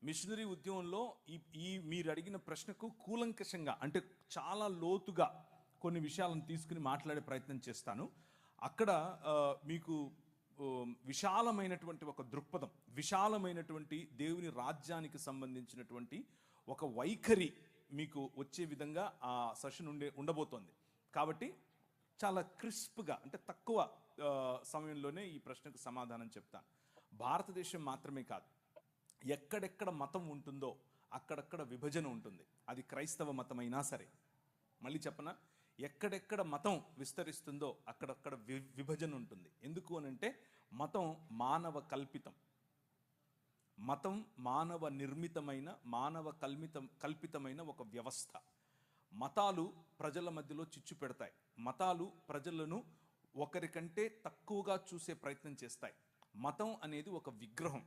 Machinery ఉద్యమంలో ఈ ఈ మీరు అడిగిన ప్రశ్నకు కూలంకషంగా అంటే చాలా లోతుగా కొన్ని విషయాలను తీసుకుని మాట్లాడే ప్రయత్నం చేస్తాను. అక్కడ మీకు విశాలమైనటువంటి ఒక దృక్పథం, విశాలమైనటువంటి దేవుని రాజ్యానికి సంబంధించినటువంటి ఒక వైఖరి మీకు వచ్చే విధంగా ఆ సెషన్ ఉండబోతోంది. కాబట్టి చాలా క్రిస్ప్గా అంటే తక్కువ సమయంలోనే ఈ ప్రశ్నకు సమాధానం చెప్తాను. భారతదేశం మాత్రమే కాదు, ఎక్కడెక్కడ మతం ఉంటుందో అక్కడక్కడ విభజన ఉంటుంది. అది క్రైస్తవ మతమైనా సరే. మళ్ళీ చెప్పనా, ఎక్కడెక్కడ మతం విస్తరిస్తుందో అక్కడక్కడ విభజన ఉంటుంది. ఎందుకు అనంటే మతం మానవ కల్పితం, మతం మానవ నిర్మితమైన మానవ కల్పితమైన ఒక వ్యవస్థ. మతాలు ప్రజల మధ్యలో చిచ్చు పెడతాయి. మతాలు ప్రజలను ఒకరికంటే తక్కువగా చూసే ప్రయత్నం చేస్తాయి. మతం అనేది ఒక విగ్రహం,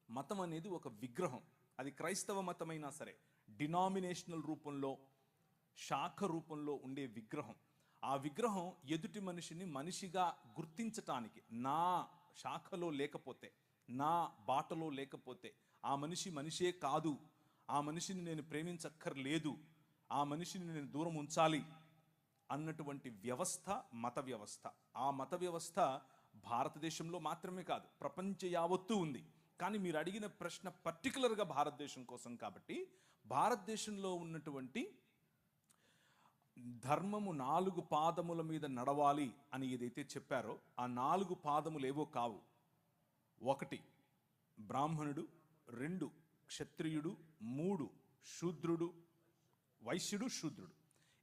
మతం అనేది ఒక విగ్రహం. అది క్రైస్తవ మతమైనా సరే, డినామినేషనల్ రూపంలో, శాఖ రూపంలో ఉండే విగ్రహం. ఆ విగ్రహం ఎదుటి మనిషిని మనిషిగా గుర్తించటానికి, నా శాఖలో లేకపోతే, నా బాటలో లేకపోతే ఆ మనిషి మనిషే కాదు, ఆ మనిషిని నేను ప్రేమించక్కర్లేదు, ఆ మనిషిని నేను దూరం ఉంచాలి అన్నటువంటి వ్యవస్థ మత వ్యవస్థ. ఆ మత వ్యవస్థ భారతదేశంలో మాత్రమే కాదు, ప్రపంచ యావత్తూ ఉంది. కానీ మీరు అడిగిన ప్రశ్న పర్టికులర్గా భారతదేశం కోసం కాబట్టి, భారతదేశంలో ఉన్నటువంటి ధర్మము 4 పాదముల మీద నడవాలి అని ఏదైతే చెప్పారో ఆ 4 పాదములు ఏవో కావు. 1 బ్రాహ్మణుడు, 2 క్షత్రియుడు, 3 శూద్రుడు, వైశ్యుడు, శూద్రుడు.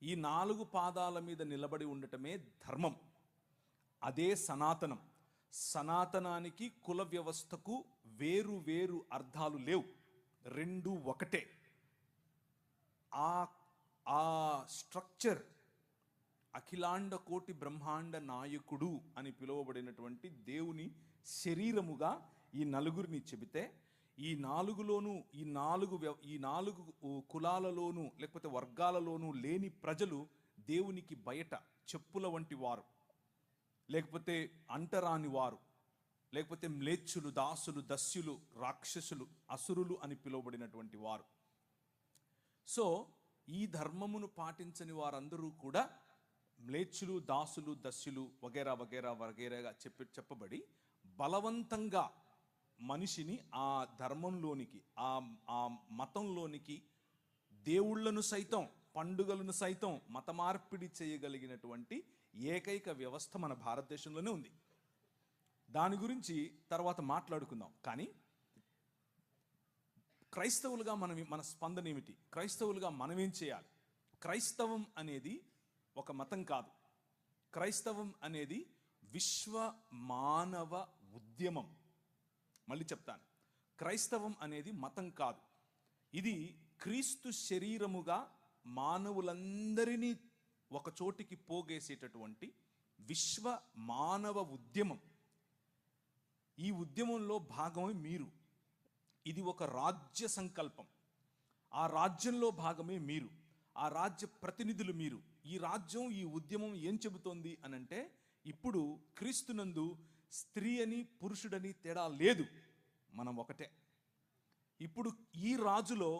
ఈ 4 పాదాల మీద నిలబడి ఉండటమే ధర్మం. అదే సనాతనం. సనాతనానికి కుల వ్యవస్థకు వేరు వేరు అర్థాలు లేవు, రెండు ఒకటే. ఆ స్ట్రక్చర్ అఖిలాండ కోటి బ్రహ్మాండ నాయకుడు అని పిలువబడినటువంటి దేవుని శరీరముగా ఈ నలుగురిని చెబితే, ఈ నాలుగులోనూ ఈ నాలుగు కులాలలోనూ లేకపోతే వర్గాలలోనూ లేని ప్రజలు దేవునికి బయట చెప్పుల వంటి వారు, లేకపోతే అంటరాని వారు, లేకపోతే మ్లేచ్చులు, దాసులు, దస్యులు, రాక్షసులు, అసురులు అని పిలువబడినటువంటి వారు. సో ఈ ధర్మమును పాటించని వారందరూ కూడా మ్లేచ్చులు, దాసులు, దస్యులు వగేరా వగేరా వగేరాగా చెప్పబడి బలవంతంగా మనిషిని ఆ ధర్మంలోనికి, ఆ మతంలోనికి దేవుళ్లను సైతం, పండుగలను సైతం మత మార్పిడి చేయగలిగినటువంటి ఏకైక వ్యవస్థ మన భారతదేశంలోనే ఉంది. దాని గురించి తర్వాత మాట్లాడుకుందాం. కానీ క్రైస్తవులుగా మన స్పందన ఏమిటి? క్రైస్తవులుగా మనమేం చేయాలి? క్రైస్తవం అనేది ఒక మతం కాదు. క్రైస్తవం అనేది విశ్వ మానవ ఉద్యమం. మళ్ళీ చెప్తాను, క్రైస్తవం అనేది మతం కాదు. ఇది క్రీస్తు శరీరముగా మానవులందరినీ ఒక చోటికి పోగేసేటటువంటి విశ్వ మానవ ఉద్యమం. ఈ ఉద్యమంలో భాగమే మీరు. ఇది ఒక రాజ్య సంకల్పం. ఆ రాజ్యంలో భాగమే మీరు, ఆ రాజ్య ప్రతినిధులు మీరు. ఈ రాజ్యం, ఈ ఉద్యమం ఏం చెబుతోంది అనంటే, ఇప్పుడు క్రీస్తునందు స్త్రీ అని పురుషుడని తేడా లేదు, మనం ఒకటే. ఇప్పుడు ఈ రాజులో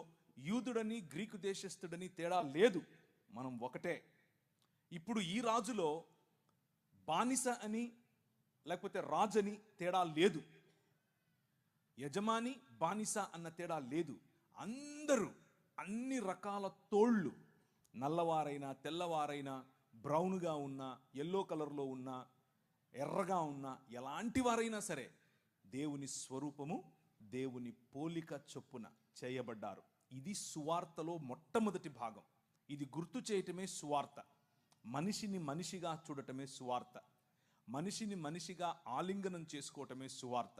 యూదుడని గ్రీకు దేశస్థుడని తేడా లేదు, మనం ఒకటే. ఇప్పుడు ఈ రాజులో బానిస అని లేకపోతే రాజని తేడా లేదు, యజమాని బానిస అన్న తేడా లేదు. అందరూ అన్ని రకాల తోళ్ళు, నల్లవారైనా తెల్లవారైనా, బ్రౌన్గా ఉన్నా, ఎల్లో కలర్లో ఉన్నా, ఎర్రగా ఉన్నా, ఎలాంటి వారైనా సరే దేవుని స్వరూపము, దేవుని పోలిక చొప్పున చేయబడ్డారు. ఇది సువార్తలో మొట్టమొదటి భాగం. ఇది గుర్తు చేయటమే సువార్త. మనిషిని మనిషిగా చూడటమే సువార్త. మనిషిని మనిషిగా ఆలింగనం చేసుకోవటమే సువార్త.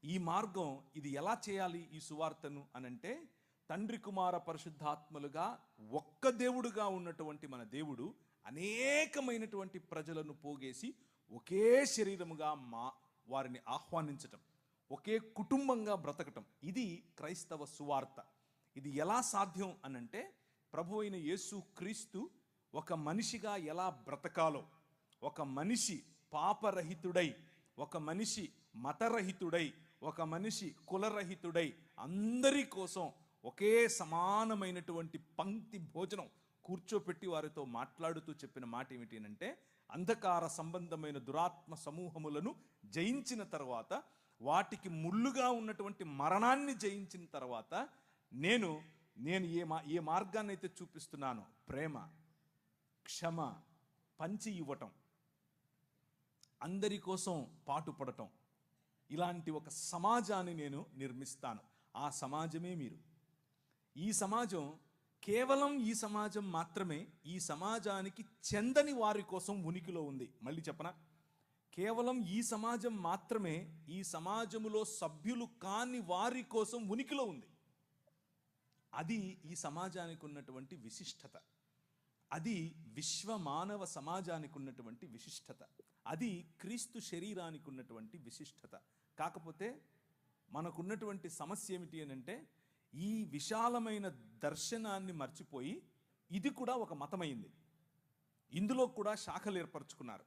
ఈ మార్గం, ఇది ఎలా చేయాలి ఈ సువార్తను అనంటే, తండ్రి కుమార పరిశుద్ధాత్మలుగా ఒక్క దేవుడుగా ఉన్నటువంటి మన దేవుడు అనేకమైనటువంటి ప్రజలను పోగేసి ఒకే శరీరముగా వారిని ఆహ్వానించటం, ఒకే కుటుంబంగా బ్రతకటం, ఇది క్రైస్తవ సువార్త. ఇది ఎలా సాధ్యం అనంటే, ప్రభు అయిన యేసు క్రీస్తు ఒక మనిషిగా ఎలా బ్రతకాలో, ఒక మనిషి పాపరహితుడై, ఒక మనిషి మతరహితుడై, ఒక మనిషి కులరహితుడై అందరి కోసం ఒకే సమానమైనటువంటి పంక్తి భోజనం కూర్చోపెట్టి వారితో మాట్లాడుతూ చెప్పిన మాట ఏమిటి అంటే, అంధకార సంబంధమైన దురాత్మ సమూహములను జయించిన తర్వాత, వాటికి ముళ్ళుగా ఉన్నటువంటి మరణాన్ని జయించిన తర్వాత, నేను ఏ మార్గాన్ని అయితే చూపిస్తున్నానో, ప్రేమ, క్షమ, పంచి ఇవ్వటం, అందరి కోసం పాటుపడటం, ఇలాంటి ఒక సమాజాన్ని నేను నిర్మిస్తాను. ఆ సమాజమే మీరు. ఈ సమాజం కేవలం ఈ సమాజం మాత్రమే ఈ సమాజానికి చెందని వారి కోసం ఉనికిలో ఉంది. మళ్ళీ చెప్పనా? కేవలం ఈ సమాజం మాత్రమే ఈ సమాజములో సభ్యులు కాని వారి కోసం ఉనికిలో ఉంది. అది ఈ సమాజానికి ఉన్నటువంటి విశిష్టత. అది విశ్వ మానవ సమాజానికి ఉన్నటువంటి విశిష్టత. అది క్రీస్తు శరీరానికి ఉన్నటువంటి విశిష్టత. కాకపోతే మనకున్నటువంటి సమస్య ఏమిటి అని అంటే, ఈ విశాలమైన దర్శనాన్ని మర్చిపోయి ఇది కూడా ఒక మతమైంది. ఇందులో కూడా శాఖలు ఏర్పరచుకున్నారు.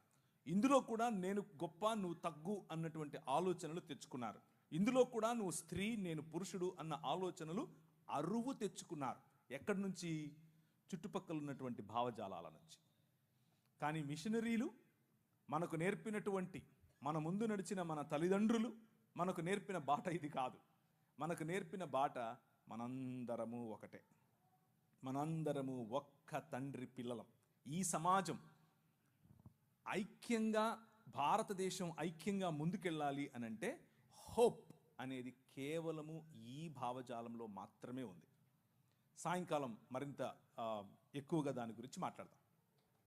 ఇందులో కూడా నేను గొప్ప నువ్వు తగ్గు అన్నటువంటి ఆలోచనలు తెచ్చుకున్నారు. ఇందులో కూడా నువ్వు స్త్రీ నేను పురుషుడు అన్న ఆలోచనలు అరువు తెచ్చుకున్నారు. ఎక్కడి నుంచి? చుట్టుపక్కల ఉన్నటువంటి భావజాలాల నుంచి. కానీ మిషనరీలు మనకు నేర్పినటువంటి, మన ముందు నడిచిన మన తల్లిదండ్రులు మనకు నేర్పిన బాట ఇది కాదు. మనకు నేర్పిన బాట మనందరము ఒకటే, మనందరము ఒక్క తండ్రి పిల్లలం. ఈ సమాజం ఐక్యంగా, భారతదేశం ఐక్యంగా ముందుకెళ్ళాలి అనంటే హోప్ అనేది కేవలము ఈ భావజాలంలో మాత్రమే ఉంది. సాయంకాలం మరింత ఎక్కువగా దాని గురించి మాట్లాడదాం.